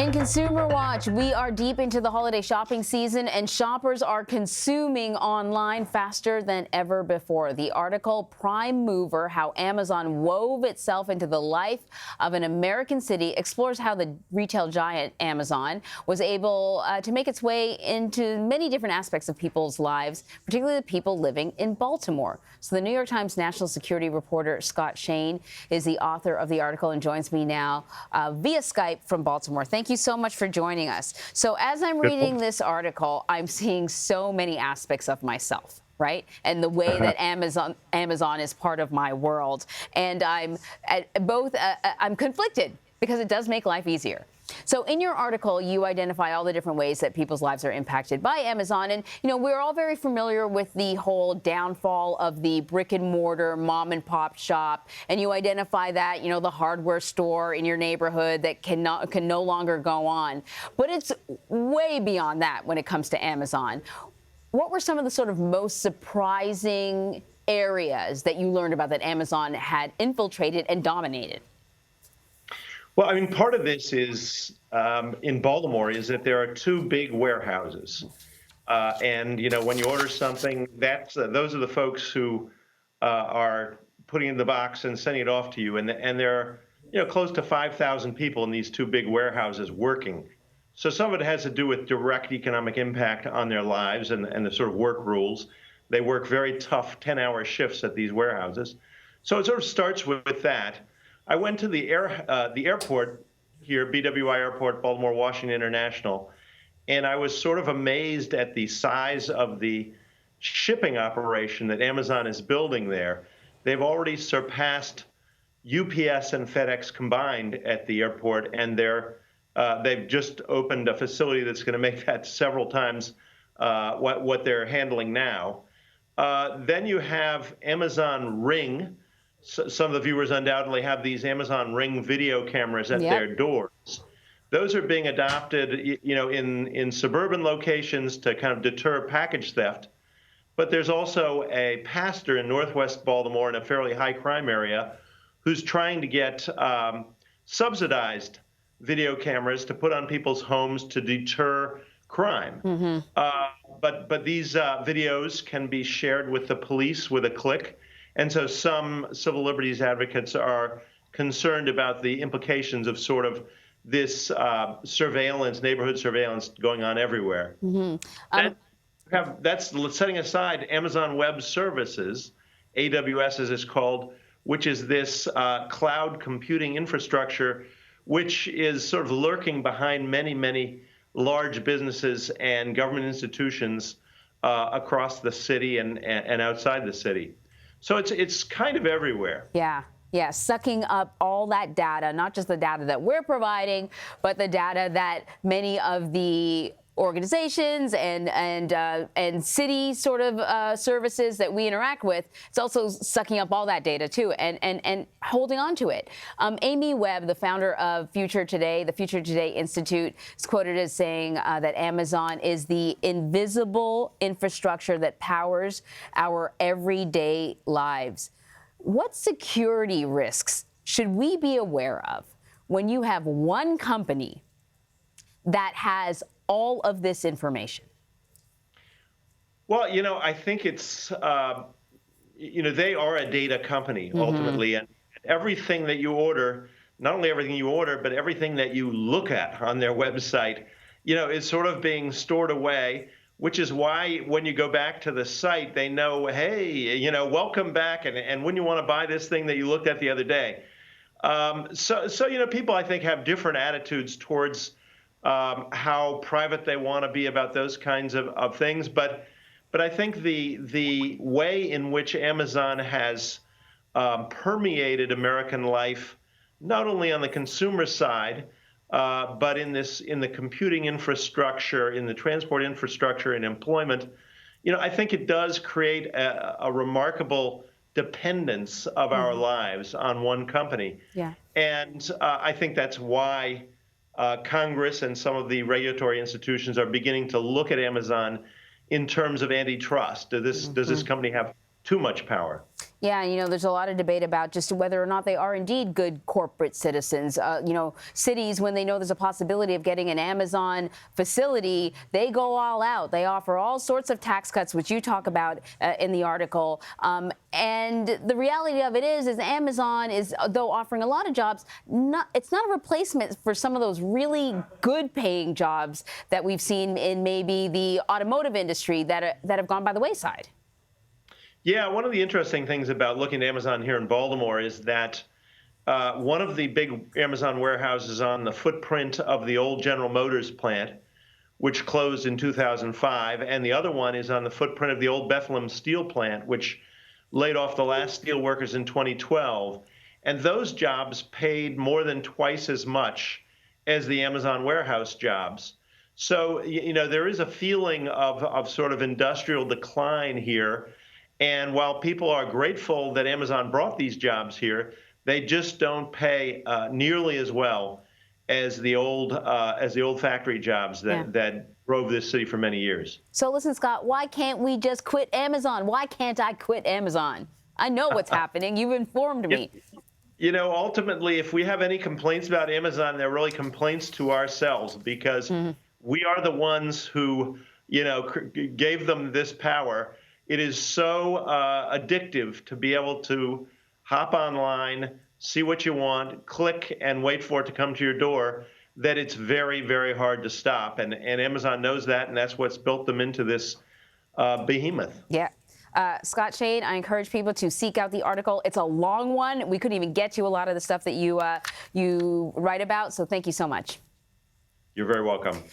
In Consumer Watch, we are deep into the holiday shopping season, and shoppers are consuming online faster than ever before. The article, Prime Mover, How Amazon Wove Itself into the Life of an American City, explores how the retail giant Amazon was able to make its way into many different aspects of people's lives, particularly the people living in Baltimore. So the New York Times national security reporter Scott Shane is the author of the article and joins me now via Skype from Baltimore. Thank you so much for joining us. So as I'm reading this article, I'm seeing so many aspects of myself, right? And the way that Amazon is part of my world. And I'm I'm conflicted because it does make life easier. So in your article, you identify all the different ways that people's lives are impacted by Amazon. And, you know, we're all very familiar with the whole downfall of the brick and mortar mom and pop shop. And you identify that, you know, the hardware store in your neighborhood that can no longer go on. But it's way beyond that when it comes to Amazon. What were some of the sort of most surprising areas that you learned about that Amazon had infiltrated and dominated? Well, I mean, part of this is in Baltimore is that there are two big warehouses, and you know when you order something, those are the folks who are putting it in the box and sending it off to you, and there are close to 5,000 people in these two big warehouses working. So some of it has to do with direct economic impact on their lives and the sort of work rules. They work very tough 10-hour shifts at these warehouses. So it sort of starts with that. I went to the airport here, BWI Airport, Baltimore, Washington International, and I was sort of amazed at the size of the shipping operation that Amazon is building there. They've already surpassed UPS and FedEx combined at the airport, and they've just opened a facility that's going to make that several times what they're handling now. Then you have Amazon Ring. Some of the viewers undoubtedly have these Amazon Ring video cameras at their doors. Those are being adopted, in suburban locations to kind of deter package theft. But there's also a pastor in Northwest Baltimore in a fairly high crime area who's trying to get subsidized video cameras to put on people's homes to deter crime. But these videos can be shared with the police with a click. And so some civil liberties advocates are concerned about the implications of sort of this surveillance, neighborhood surveillance going on everywhere. That's setting aside Amazon Web Services, AWS as it's called, which is this cloud computing infrastructure, which is sort of lurking behind many, many large businesses and government institutions across the city and outside the city. So it's kind of everywhere. Yeah, sucking up all that data, not just the data that we're providing, but the data that many of the organizations and city sort of services that we interact with. It's also sucking up all that data too and holding on to it. Amy Webb, the founder of Future Today, the Future Today Institute, is quoted as saying that Amazon is the invisible infrastructure that powers our everyday lives. What security risks should we be aware of when you have one company that has all of this information? Well, I think it's, they are a data company ultimately, and everything that you order, not only everything you order, but everything that you look at on their website, is sort of being stored away, which is why when you go back to the site, they know, hey, welcome back, and when you want to buy this thing that you looked at the other day. So people, I think, have different attitudes towards how private they want to be about those kinds of things. But I think the way in which Amazon has permeated American life, not only on the consumer side, but in the computing infrastructure, in the transport infrastructure, and employment, I think it does create a remarkable dependence of our lives on one company. And I think that's why Congress and some of the regulatory institutions are beginning to look at Amazon in terms of antitrust. Does this company have too much power? Yeah, there's a lot of debate about just whether or not they are indeed good corporate citizens. Cities, when they know there's a possibility of getting an Amazon facility, they go all out. They offer all sorts of tax cuts, which you talk about in the article. And the reality of it is Amazon is, though offering a lot of jobs, it's not a replacement for some of those really good paying jobs that we've seen in maybe the automotive industry that have gone by the wayside. Yeah, one of the interesting things about looking at Amazon here in Baltimore is that one of the big Amazon warehouses on the footprint of the old General Motors plant, which closed in 2005, and the other one is on the footprint of the old Bethlehem steel plant, which laid off the last steel workers in 2012. And those jobs paid more than twice as much as the Amazon warehouse jobs. So, there is a feeling of sort of industrial decline here. And while people are grateful that Amazon brought these jobs here, they just don't pay nearly as well as the old factory jobs that drove this city for many years. So listen, Scott, why can't we just quit Amazon? Why can't I quit Amazon? I know what's happening. You've informed me. Ultimately, if we have any complaints about Amazon, they're really complaints to ourselves, because we are the ones who, gave them this power. It is so addictive to be able to hop online, see what you want, click, and wait for it to come to your door, that it's very, very hard to stop. And Amazon knows that, and that's what's built them into this behemoth. Yeah. Scott Shane, I encourage people to seek out the article. It's a long one. We couldn't even get to a lot of the stuff that you write about, so thank you so much. You're very welcome.